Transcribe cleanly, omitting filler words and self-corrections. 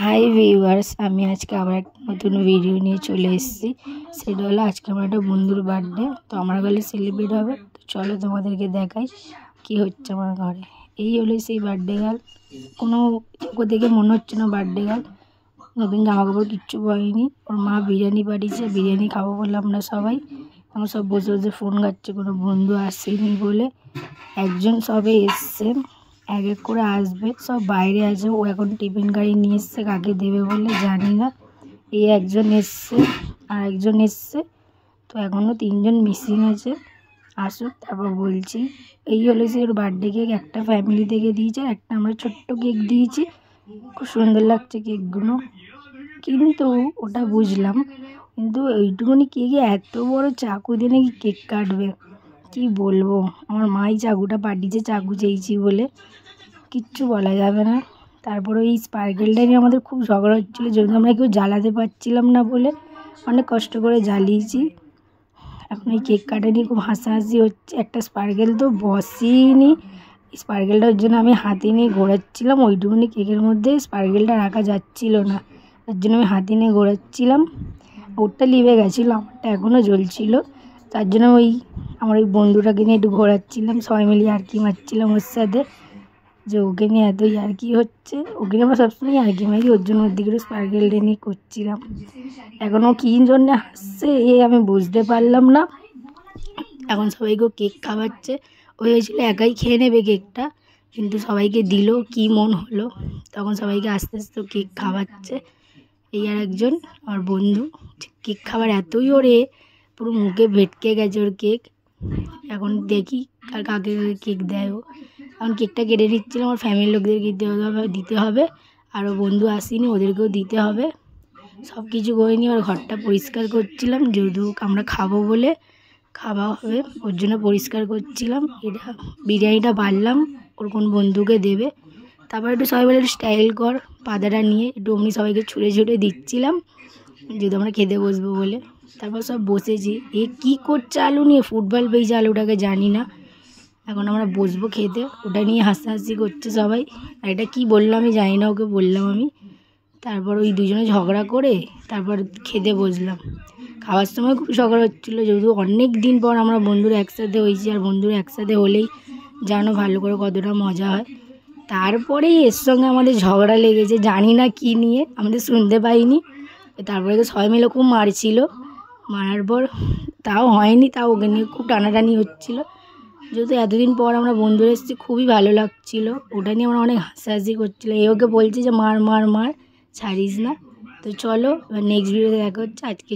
Hi viewers, আমি আজকে আবার একটা নতুন ভিডিও নিয়ে চলে এসেছি। সেটা হলো আজকে আমার একটা বন্ধুর বার্থডে, তো আমার ঘরে সেলিব্রেট হবে। তো চলো তোমাদেরকে দেখাই কি হচ্ছে আমার ঘরে। এই হলো সেই বার্থডে গার্ল। কোনো দেখে মনে হচ্ছে না বার্থডে গার্ল। নতুন জামা কাপড় কিচ্ছু পরেনি। ওর মা বিরিয়ানি পাঠিয়েছে, বিরিয়ানি খাবো বলে আমরা সবাই আমরা সব বসে বসে ফোন ঘাটছে, কোনো বন্ধু আসেনি বলে। একজন সবে এসছে, এক এক করে আসবে, সব বাইরে আছে। ও এখন টিফিন গাড়ি নিয়ে এসছে, কাকে দেবে বলে জানি না। এই একজন এসছে আর একজন এসছে, তো এখনও তিনজন মিসিং আছে। আসুক তারপর বলছি। এই হলো সে ওর বার্থডে কেক। একটা ফ্যামিলি থেকে দিয়েছে, একটা আমরা ছোট্ট কেক দিয়েছি। খুব সুন্দর লাগছে কেকগুলো, কিন্তু ওটা বুঝলাম, কিন্তু এইটুকুনি কেকে এত বড় চাকু দিয়ে নাকি কেক কাটবে, কি বলবো। আমার মাই চাকুটা পাঠিয়েছে, চাকু চেয়েছি বলে, কিচ্ছু বলা যাবে না। তারপরে ওই স্পার্কেলটা নিয়ে আমাদের খুব ঝগড়া হচ্ছিলো, যদি আমরা কেউ জ্বালাতে পারছিলাম না বলে অনেক কষ্ট করে জ্বালিয়েছি। এখন এই কেক কাটা নিয়ে খুব হাসাহাসি হচ্ছে। একটা স্পার্কেল তো বসেইনি, স্পার্কেলটার জন্য আমি হাতে নিয়ে ঘোরাচ্ছিলাম। ওইটুকুনি কেকের মধ্যে স্পার্কেলটা রাখা যাচ্ছিল না, তার জন্য আমি হাতে নিয়ে ঘোরাচ্ছিলাম। ওরটা লিভে গেছিলো, আমারটা এখনও জ্বলছিল। তার জন্য আমার ওই বন্ধুটাকে নিয়ে একটু ঘোরাচ্ছিলাম, সবাই মিলিয়ে ইয়ার্কি মারছিলাম ওর সাথে, যে ওকে নিয়ে এত ইয়ার্কি হচ্ছে। ওকে নিয়ে আমরা সবসময় ইয়ার্কি মারি, ওর জন্য ওর দিকে স্পার্কেলটা নিয়ে করছিলাম। এখন ও কী জন্য হাসছে আমি বুঝতে পারলাম না। এখন সবাইকে কেক খাওয়াচ্ছে। ও হয়েছিল একাই খেয়ে নেবে কেকটা, কিন্তু সবাইকে দিল, কি মন হলো। তখন সবাইকে আস্তে আস্তে কেক খাওয়াচ্ছে। এই আর একজন আমার বন্ধু, কেক খাবার এতই ওরে, পুরো মুখে ভেটকে গেছে ওর কেক। এখন দেখি আর কাকে কেক দেয় ও। এখন কেকটা কেটে নিচ্ছিলাম, আমার ফ্যামিলির লোকদেরকে দিতে হবে, আরও বন্ধু আসেনি, ওদেরকেও দিতে হবে। সব কিছু করে নিয়ে ওর ঘরটা পরিষ্কার করছিলাম, যেহেতু আমরা খাবো বলে, খাওয়া হবে ওর জন্য পরিষ্কার করছিলাম। এটা বিরিয়ানিটা বাড়লাম, ওর কোন বন্ধুকে দেবে। তারপর একটু সবাই বলে একটু স্টাইল কর, পাতাটা নিয়ে একটু অমনি সবাইকে ছুঁড়ে ছুঁড়ে দিচ্ছিলাম, যেহেতু আমরা খেতে বসবো বলে। তারপর সব বসেছি। কী করছে আলু নিয়ে, ফুটবল পেয়েছে আলুটাকে, জানি না। এখন আমরা বসবো খেতে, ওটা নিয়ে হাসাহাসি করছে সবাই। আর এটা কী বললো আমি জানি না, ওকে বললাম আমি। তারপর ওই দুজনে ঝগড়া করে তারপর খেতে বসলাম। খাওয়ার সময় খুব ঝগড়া হচ্ছিলো, যেহেতু অনেক দিন পর আমরা বন্ধুরা একসাথে হয়েছি, আর বন্ধুরা একসাথে হলেই জানো ভালো করে কতটা মজা হয়। তারপরেই এর সঙ্গে আমাদের ঝগড়া লেগেছে, জানি না কী নিয়ে, আমাদের শুনতে পাইনি। তারপরে তো সবাই মিলে খুব মারছিল, মারার পর তাও হয়নি, তাও ওকে নিয়ে খুব টানাটানি হচ্ছিলো। যেহেতু এতদিন পর আমরা বন্ধুরা এসেছি, খুবই ভালো লাগছিলো। ওটা নিয়ে আমরা অনেক হাসাহাসি করছিলো। ওকে বলছি যে মার মার মার, ছাড়িস না। তো চলো এবার নেক্সট ভিডিওতে দেখা হচ্ছে। আজকে